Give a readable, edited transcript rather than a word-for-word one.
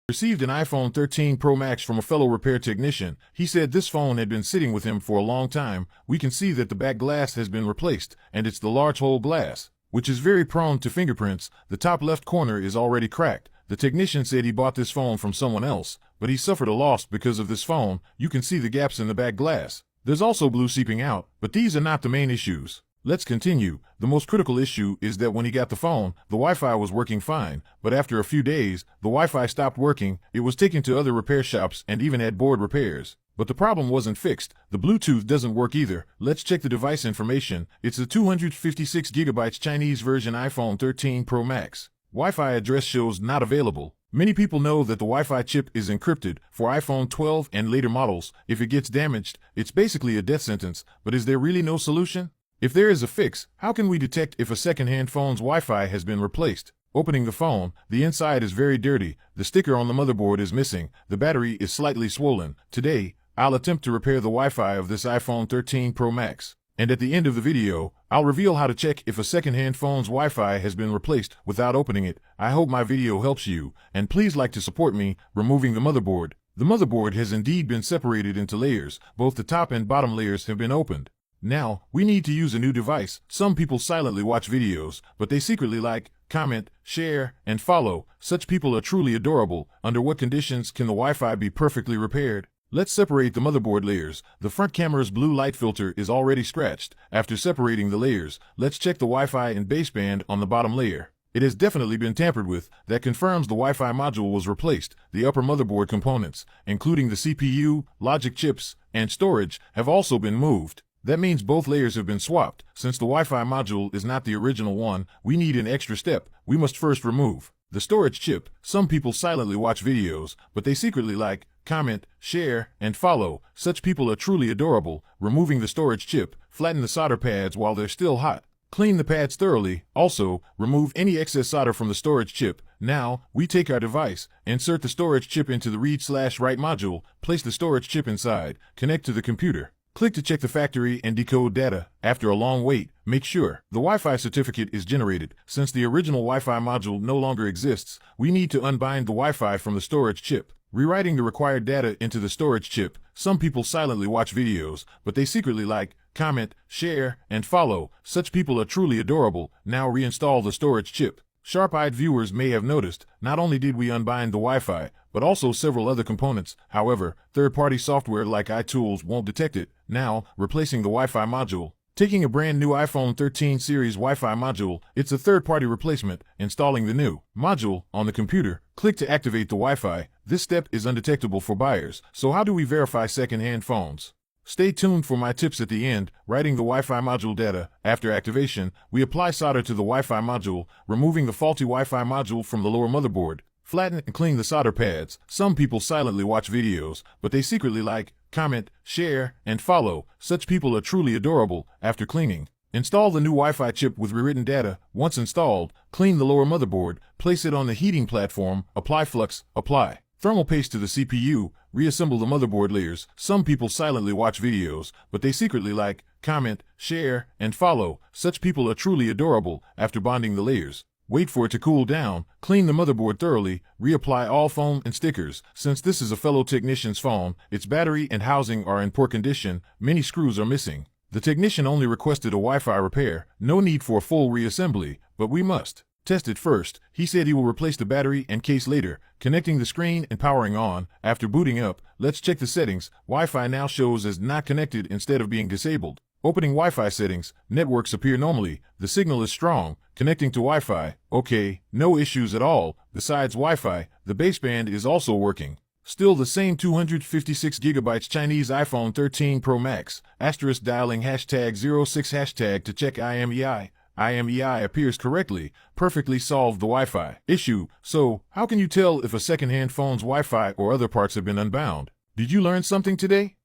Received an iPhone 13 Pro Max from a fellow repair technician. He said this phone had been sitting with him for a long time. We can see that the back glass has been replaced, and it's the large hole glass, which is very prone to fingerprints. The top left corner is already cracked. The technician said he bought this phone from someone else, but he suffered a loss because of this phone. You can see the gaps in the back glass. There's also blue seeping out, but these are not the main issues. Let's continue. The most critical issue is that when he got the phone, the Wi-Fi was working fine, but after a few days, the Wi-Fi stopped working. It was taken to other repair shops and even had board repairs. But the problem wasn't fixed. The Bluetooth doesn't work either. Let's check the device information. It's a 256 GB Chinese version iPhone 13 Pro Max. Wi-Fi address shows not available. Many people know that the Wi-Fi chip is encrypted for iPhone 12 and later models. If it gets damaged, it's basically a death sentence. But is there really no solution? If there is a fix, how can we detect if a second-hand phone's Wi-Fi has been replaced? Opening the phone, the inside is very dirty. The sticker on the motherboard is missing. The battery is slightly swollen. Today, I'll attempt to repair the Wi-Fi of this iPhone 13 Pro Max. And at the end of the video, I'll reveal how to check if a second-hand phone's Wi-Fi has been replaced without opening it. I hope my video helps you, and please like to support me, removing the motherboard. The motherboard has indeed been separated into layers. Both the top and bottom layers have been opened. Now, we need to use a new device. Some people silently watch videos, but they secretly like, comment, share, and follow. Such people are truly adorable. Under what conditions can the Wi-Fi be perfectly repaired? Let's separate the motherboard layers. The front camera's blue light filter is already scratched. After separating the layers, let's check the Wi-Fi and baseband on the bottom layer. It has definitely been tampered with. That confirms the Wi-Fi module was replaced. The upper motherboard components, including the CPU, logic chips, and storage, have also been moved. That means both layers have been swapped. Since the Wi-Fi module is not the original one, we need an extra step. We must first remove the storage chip. Some people silently watch videos, but they secretly like, comment, share, and follow. Such people are truly adorable. Removing the storage chip, flatten the solder pads while they're still hot. Clean the pads thoroughly. Also, remove any excess solder from the storage chip. Now, we take our device, insert the storage chip into the read/write module, place the storage chip inside, connect to the computer. Click to check the factory and decode data. After a long wait, make sure the Wi-Fi certificate is generated. Since the original Wi-Fi module no longer exists, we need to unbind the Wi-Fi from the storage chip. Rewriting the required data into the storage chip. Some people silently watch videos, but they secretly like, comment, share, and follow. Such people are truly adorable. Now reinstall the storage chip. Sharp-eyed viewers may have noticed, not only did we unbind the Wi-Fi, but also several other components. However, third-party software like iTools won't detect it. Now, replacing the Wi-Fi module. Taking a brand new iPhone 13 series Wi-Fi module, it's a third-party replacement. Installing the new module on the computer, click to activate the Wi-Fi. This step is undetectable for buyers. So how do we verify second-hand phones? Stay tuned for my tips at the end. Writing the Wi-Fi module data. After activation, we apply solder to the Wi-Fi module, removing the faulty Wi-Fi module from the lower motherboard. Flatten and clean the solder pads. Some people silently watch videos, but they secretly like, comment, share, and follow. Such people are truly adorable. After cleaning, install the new Wi-Fi chip with rewritten data. Once installed, clean the lower motherboard, place it on the heating platform, apply flux, apply thermal paste to the CPU, reassemble the motherboard layers. Some people silently watch videos, but they secretly like, comment, share, and follow. Such people are truly adorable. After bonding the layers, wait for it to cool down, clean the motherboard thoroughly, reapply all foam and stickers. Since this is a fellow technician's phone, its battery and housing are in poor condition, many screws are missing. The technician only requested a Wi-Fi repair, no need for a full reassembly, but we must test it first. He said he will replace the battery and case later, connecting the screen and powering on. After booting up, let's check the settings. Wi-Fi now shows as not connected instead of being disabled. Opening Wi-Fi settings, networks appear normally. The signal is strong. Connecting to Wi-Fi, okay, no issues at all. Besides Wi-Fi, the baseband is also working. Still the same 256 GB Chinese iPhone 13 Pro Max. Asterisk dialing #06 to check IMEI. IMEI appears correctly. Perfectly solved the Wi-Fi issue. So, how can you tell if a second-hand phone's Wi-Fi or other parts have been unbound? Did you learn something today?